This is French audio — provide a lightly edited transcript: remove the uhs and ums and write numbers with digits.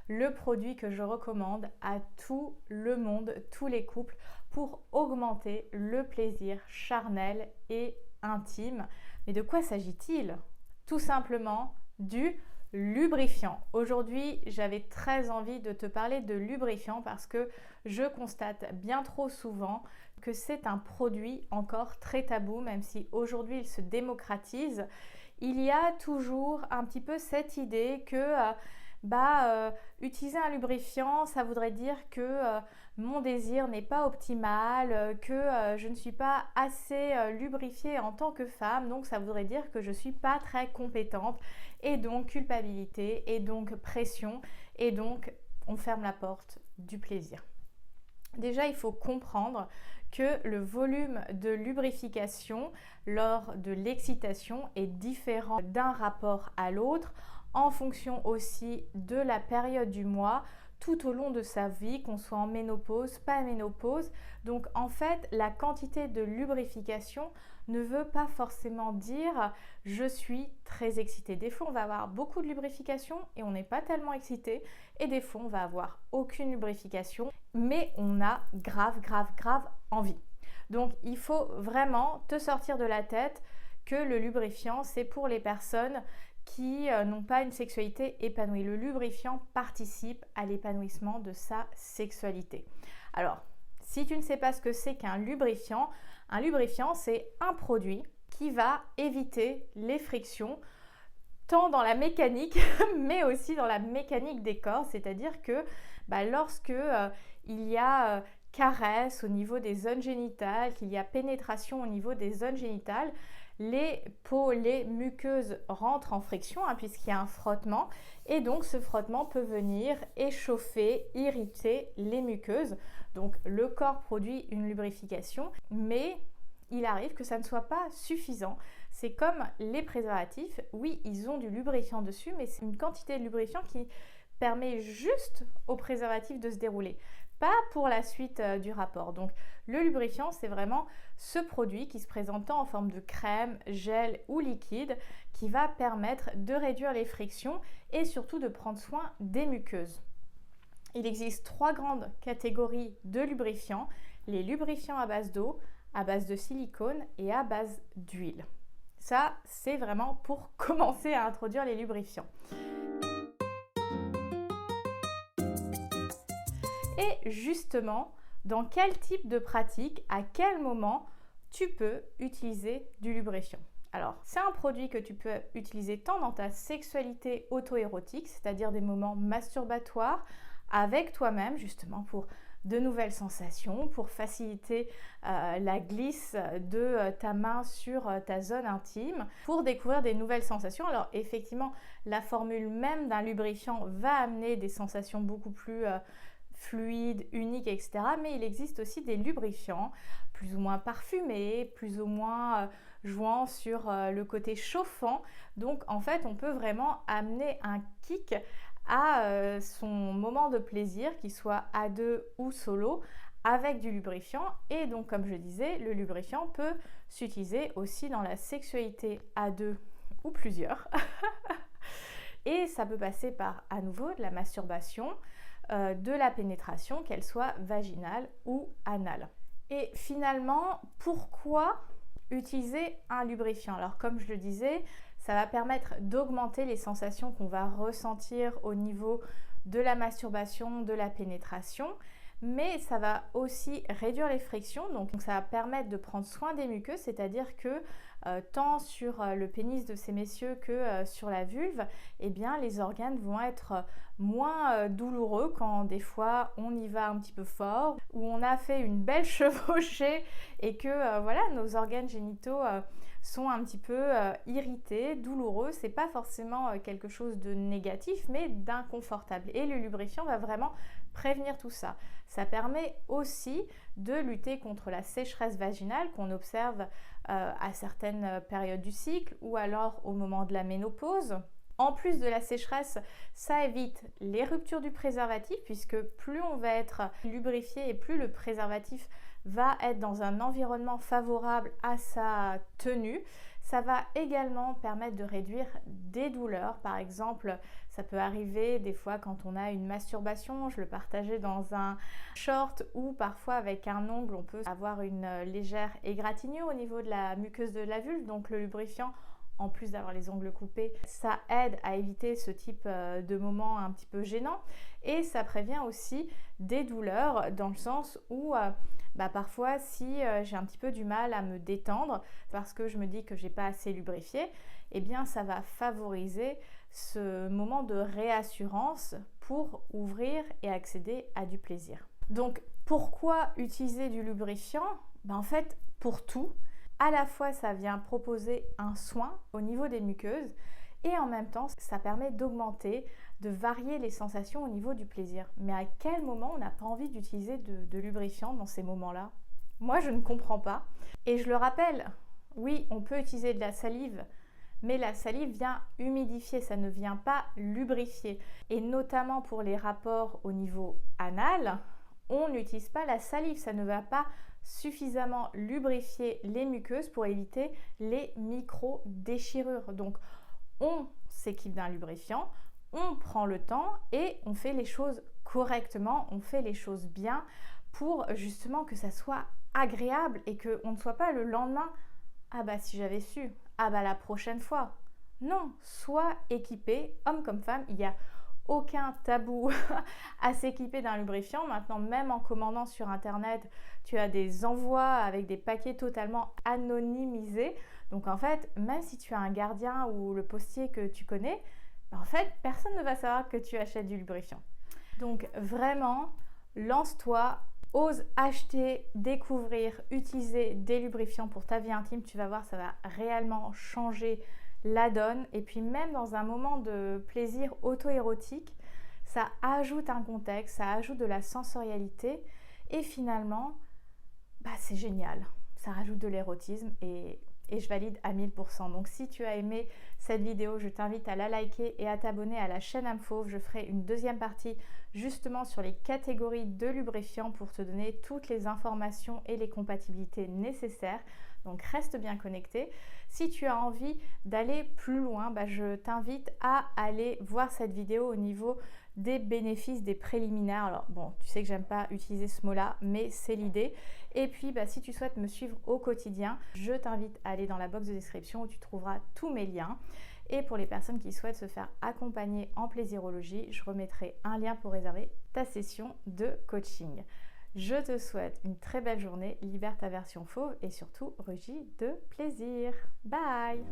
le produit que je recommande à tout le monde, tous les couples, pour augmenter le plaisir charnel et intime. Mais de quoi s'agit-il? Tout simplement du lubrifiant. Aujourd'hui, j'avais très envie de te parler de lubrifiant parce que je constate bien trop souvent que c'est un produit encore très tabou, même si aujourd'hui il se démocratise. Il y a toujours un petit peu cette idée que utiliser un lubrifiant, ça voudrait dire que mon désir n'est pas optimal, que je ne suis pas assez lubrifiée en tant que femme, donc ça voudrait dire que je ne suis pas très compétente, et donc culpabilité, et donc pression, et donc on ferme la porte du plaisir. Déjà, il faut comprendre que le volume de lubrification lors de l'excitation est différent d'un rapport à l'autre en fonction aussi de la période du mois tout au long de sa vie, qu'on soit en ménopause, pas en ménopause. Donc en fait, la quantité de lubrification ne veut pas forcément dire je suis très excitée. Des fois, on va avoir beaucoup de lubrification et on n'est pas tellement excité. Et des fois, on va avoir aucune lubrification, mais on a grave envie. Donc, il faut vraiment te sortir de la tête que le lubrifiant, c'est pour les personnes qui n'ont pas une sexualité épanouie. Le lubrifiant participe à l'épanouissement de sa sexualité. Alors, si tu ne sais pas ce que c'est qu'un lubrifiant, c'est un produit qui va éviter les frictions, tant dans la mécanique, mais aussi dans la mécanique des corps, c'est-à-dire que lorsque il y a caresse au niveau des zones génitales, qu'il y a pénétration au niveau des zones génitales, les peaux, les muqueuses rentrent en friction puisqu'il y a un frottement, et donc ce frottement peut venir échauffer, irriter les muqueuses. Donc le corps produit une lubrification, mais il arrive que ça ne soit pas suffisant. C'est comme les préservatifs, oui, ils ont du lubrifiant dessus, mais c'est une quantité de lubrifiant qui permet juste au préservatif de se dérouler, pas pour la suite du rapport. Donc le lubrifiant, c'est vraiment ce produit qui se présente tant en forme de crème, gel ou liquide, qui va permettre de réduire les frictions et surtout de prendre soin des muqueuses. Il existe 3 grandes catégories de lubrifiants: les lubrifiants à base d'eau, à base de silicone et à base d'huile. Ça, c'est vraiment pour commencer à introduire les lubrifiants. Et justement, dans quel type de pratique, à quel moment tu peux utiliser du lubrifiant? Alors, c'est un produit que tu peux utiliser tant dans ta sexualité auto-érotique, c'est-à-dire des moments masturbatoires avec toi-même, justement pour de nouvelles sensations, pour faciliter la glisse de ta main sur ta zone intime, pour découvrir des nouvelles sensations. Alors effectivement, la formule même d'un lubrifiant va amener des sensations beaucoup plus fluides, uniques, etc. Mais il existe aussi des lubrifiants plus ou moins parfumés, plus ou moins jouant sur le côté chauffant. Donc en fait, on peut vraiment amener un kick à son moment de plaisir, qu'il soit à deux ou solo, avec du lubrifiant. Et donc, comme je disais, le lubrifiant peut s'utiliser aussi dans la sexualité à deux ou plusieurs. Et ça peut passer par, à nouveau, de la masturbation, de la pénétration, qu'elle soit vaginale ou anale. Et finalement, pourquoi utiliser un lubrifiant? Alors, comme je le disais, ça va permettre d'augmenter les sensations qu'on va ressentir au niveau de la masturbation, de la pénétration, mais ça va aussi réduire les frictions, donc ça va permettre de prendre soin des muqueuses, c'est-à-dire que tant sur le pénis de ces messieurs que sur la vulve, eh bien les organes vont être moins douloureux quand des fois on y va un petit peu fort, ou on a fait une belle chevauchée et que voilà, nos organes génitaux sont un petit peu irrités, douloureux. C'est pas forcément quelque chose de négatif, mais d'inconfortable. Et le lubrifiant va vraiment prévenir tout ça. Ça permet aussi de lutter contre la sécheresse vaginale qu'on observe à certaines périodes du cycle ou alors au moment de la ménopause. En plus de la sécheresse, ça évite les ruptures du préservatif, puisque plus on va être lubrifié et plus le préservatif va être dans un environnement favorable à sa tenue. Ça va également permettre de réduire des douleurs. Par exemple, Ça peut arriver des fois quand on a une masturbation, je le partageais dans un short, ou parfois avec un ongle, on peut avoir une légère égratignure au niveau de la muqueuse de la vulve. Donc le lubrifiant, en plus d'avoir les ongles coupés, ça aide à éviter ce type de moment un petit peu gênant. Et ça prévient aussi des douleurs, dans le sens où parfois si j'ai un petit peu du mal à me détendre parce que je me dis que j'ai pas assez lubrifié, eh bien ça va favoriser ce moment de réassurance pour ouvrir et accéder à du plaisir. Donc pourquoi utiliser du lubrifiant? En fait, pour tout. À la fois, ça vient proposer un soin au niveau des muqueuses, et en même temps, ça permet d'augmenter, de varier les sensations au niveau du plaisir. Mais à quel moment on n'a pas envie d'utiliser de lubrifiant dans ces moments-là? Moi, je ne comprends pas. Et je le rappelle, oui, on peut utiliser de la salive, mais la salive vient humidifier, ça ne vient pas lubrifier. Et notamment pour les rapports au niveau anal, on n'utilise pas la salive, ça ne va pas suffisamment lubrifier les muqueuses pour éviter les micro-déchirures. Donc on s'équipe d'un lubrifiant, on prend le temps et on fait les choses correctement, on fait les choses bien pour justement que ça soit agréable et qu'on ne soit pas le lendemain « Ah bah si j'avais su, ah bah la prochaine fois ». Non, sois équipé, homme comme femme, il y a aucun tabou à s'équiper d'un lubrifiant. Maintenant, même en commandant sur internet, tu as des envois avec des paquets totalement anonymisés. Donc en fait, même si tu as un gardien ou le postier que tu connais, en fait, personne ne va savoir que tu achètes du lubrifiant. Donc vraiment, lance-toi, ose acheter, découvrir, utiliser des lubrifiants pour ta vie intime. Tu vas voir, ça va réellement changer la donne. Et puis même dans un moment de plaisir auto-érotique, ça ajoute un contexte, ça ajoute de la sensorialité, et finalement c'est génial, ça rajoute de l'érotisme, et je valide à 1000%. Donc si tu as aimé cette vidéo, je t'invite à la liker et à t'abonner à la chaîne Âme Fauve. Je ferai une deuxième partie justement sur les catégories de lubrifiants pour te donner toutes les informations et les compatibilités nécessaires. Donc reste bien connecté. Si tu as envie d'aller plus loin, je t'invite à aller voir cette vidéo au niveau des bénéfices des préliminaires. Alors bon, tu sais que j'aime pas utiliser ce mot-là, mais c'est l'idée. Et puis si tu souhaites me suivre au quotidien, je t'invite à aller dans la box de description où tu trouveras tous mes liens. Et pour les personnes qui souhaitent se faire accompagner en plaisirologie, je remettrai un lien pour réserver ta session de coaching. Je te souhaite une très belle journée, libère ta version fauve et surtout rugis de plaisir. Bye!